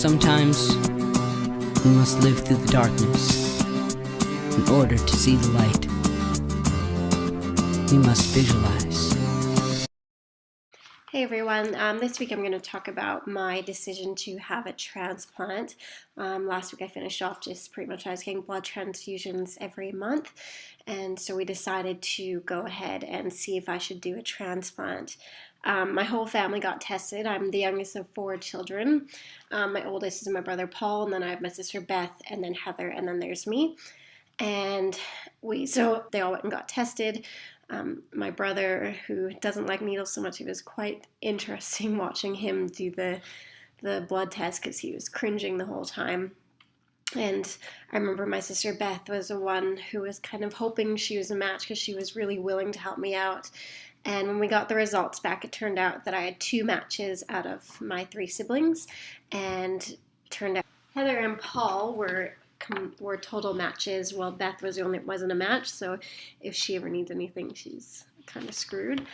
Sometimes we must live through the darkness in order to see the light. We must visualize. Hey everyone, this week I'm going to talk about my decision to have a transplant. Last week I finished off just pretty much I was getting blood transfusions every month, and so we decided to go ahead and see if I should do a transplant. My whole family got tested. I'm the youngest of 4 children. My oldest is my brother Paul, and then I have my sister Beth, and then Heather, and then there's me. And so they all went and got tested. My brother, who doesn't like needles so much, it was quite interesting watching him do the blood test because he was cringing the whole time. And I remember my sister Beth was the one who was kind of hoping she was a match because she was really willing to help me out. And when we got the results back, it turned out that I had 2 matches out of my 3 siblings, and it turned out Heather and Paul were total matches. Well, Beth was the only wasn't a match, so if she ever needs anything, she's kind of screwed.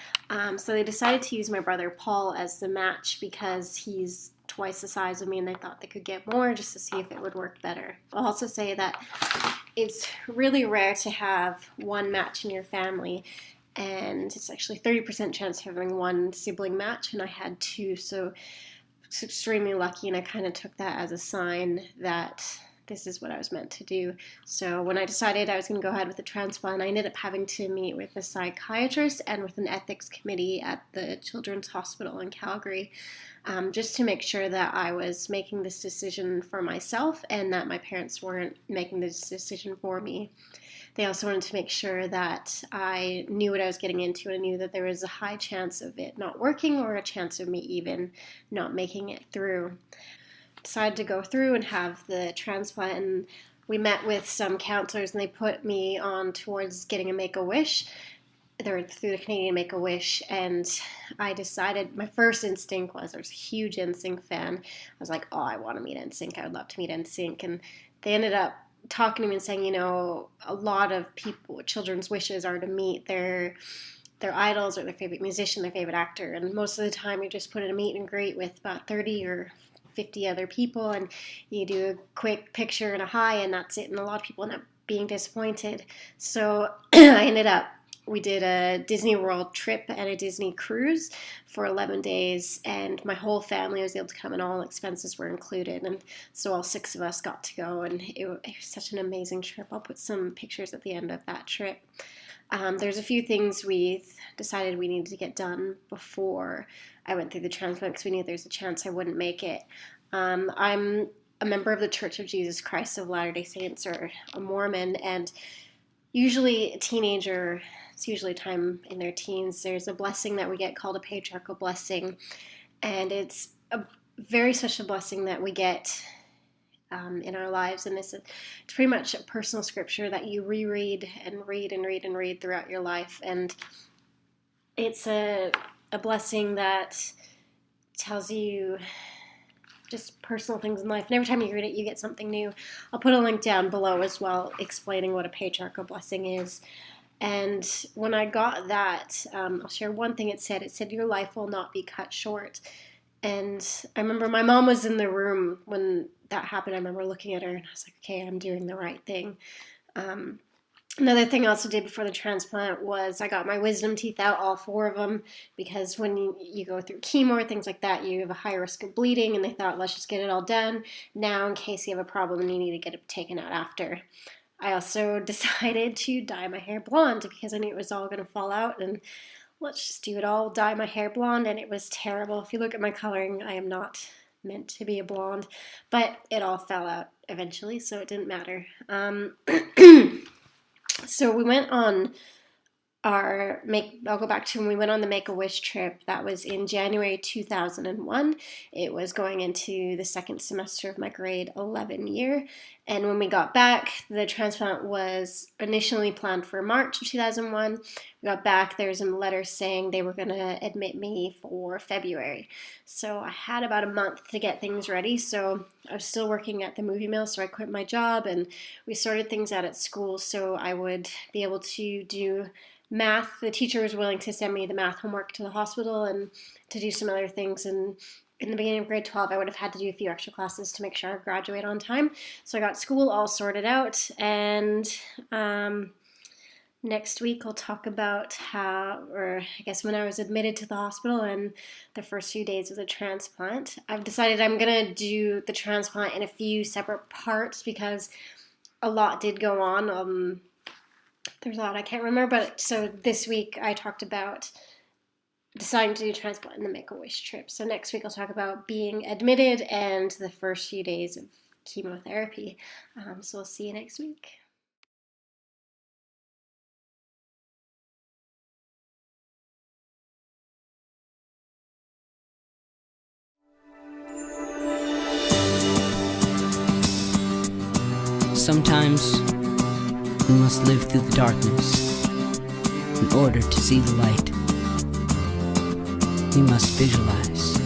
So they decided to use my brother Paul as the match because he's twice the size of me, and they thought they could get more just to see if it would work better. I'll also say that it's really rare to have one match in your family, and it's actually 30% chance of having 1 sibling match, and I had 2, so it's extremely lucky, and I kind of took that as a sign that this is what I was meant to do. So when I decided I was going to go ahead with the transplant, I ended up having to meet with a psychiatrist and with an ethics committee at the Children's Hospital in Calgary, just to make sure that I was making this decision for myself and that my parents weren't making this decision for me. They also wanted to make sure that I knew what I was getting into and I knew that there was a high chance of it not working or a chance of me even not making it through. Decided to go through and have the transplant, and we met with some counselors and they put me on towards getting a Make-A-Wish. They're through the Canadian Make-A-Wish, and I decided, my first instinct was, I was a huge NSYNC fan. I was like, oh, I want to meet NSYNC. I would love to meet NSYNC. And they ended up talking to me and saying, you know, a lot of people, children's wishes are to meet their idols or their favorite musician, their favorite actor. And most of the time you just put in a meet and greet with about 30 or 50 other people, and you do a quick picture and a hi, and that's it. And a lot of people end up being disappointed. So we did a Disney World trip and a Disney cruise for 11 days, and my whole family was able to come, and all expenses were included. And so all 6 of us got to go, and it was such an amazing trip. I'll put some pictures at the end of that trip. There's a few things we decided we needed to get done before I went through the transplant because we knew there's a chance I wouldn't make it. I'm a member of the Church of Jesus Christ of Latter-day Saints, or a Mormon, and usually a teenager, it's usually time in their teens, there's a blessing that we get called a patriarchal blessing, and it's a very special blessing that we get in our lives, and it's pretty much a personal scripture that you reread and read and read and read throughout your life, and it's a blessing that tells you just personal things in life, and every time you read it you get something new. I'll put a link down below as well explaining what a patriarchal blessing is. And when I got that, I'll share one thing it said. It said, your life will not be cut short. And I remember my mom was in the room when that happened. I remember looking at her and I was like, okay, I'm doing the right thing. Another thing I also did before the transplant was I got my wisdom teeth out, all 4 of them, because when you go through chemo or things like that, you have a high risk of bleeding, and they thought, let's just get it all done now in case you have a problem and you need to get it taken out after. I also decided to dye my hair blonde because I knew it was all going to fall out, and let's just do it all, dye my hair blonde, and it was terrible. If you look at my coloring, I am not meant to be a blonde, but it all fell out eventually, so it didn't matter. So we went on I'll go back to when we went on the Make-A-Wish trip. That was in January 2001. It was going into the 2nd semester of my grade 11 year. And when we got back, the transplant was initially planned for March of 2001. We got back, there's a letter saying they were going to admit me for February. So I had about a month to get things ready. So I was still working at the movie mill, so I quit my job and we sorted things out at school so I would be able to do math. The teacher was willing to send me the math homework to the hospital and to do some other things. And in the beginning of grade 12, I would have had to do a few extra classes to make sure I graduate on time. So I got school all sorted out, and next week I'll talk about how, or I guess when I was admitted to the hospital and the first few days of the transplant. I've decided I'm going to do the transplant in a few separate parts because a lot did go on. There's a lot I can't remember, but so this week I talked about deciding to do transplant and the Make-A-Wish trip. So next week I'll talk about being admitted and the first few days of chemotherapy. So we'll see you next week. Sometimes we must live through the darkness in order to see the light. We must visualize.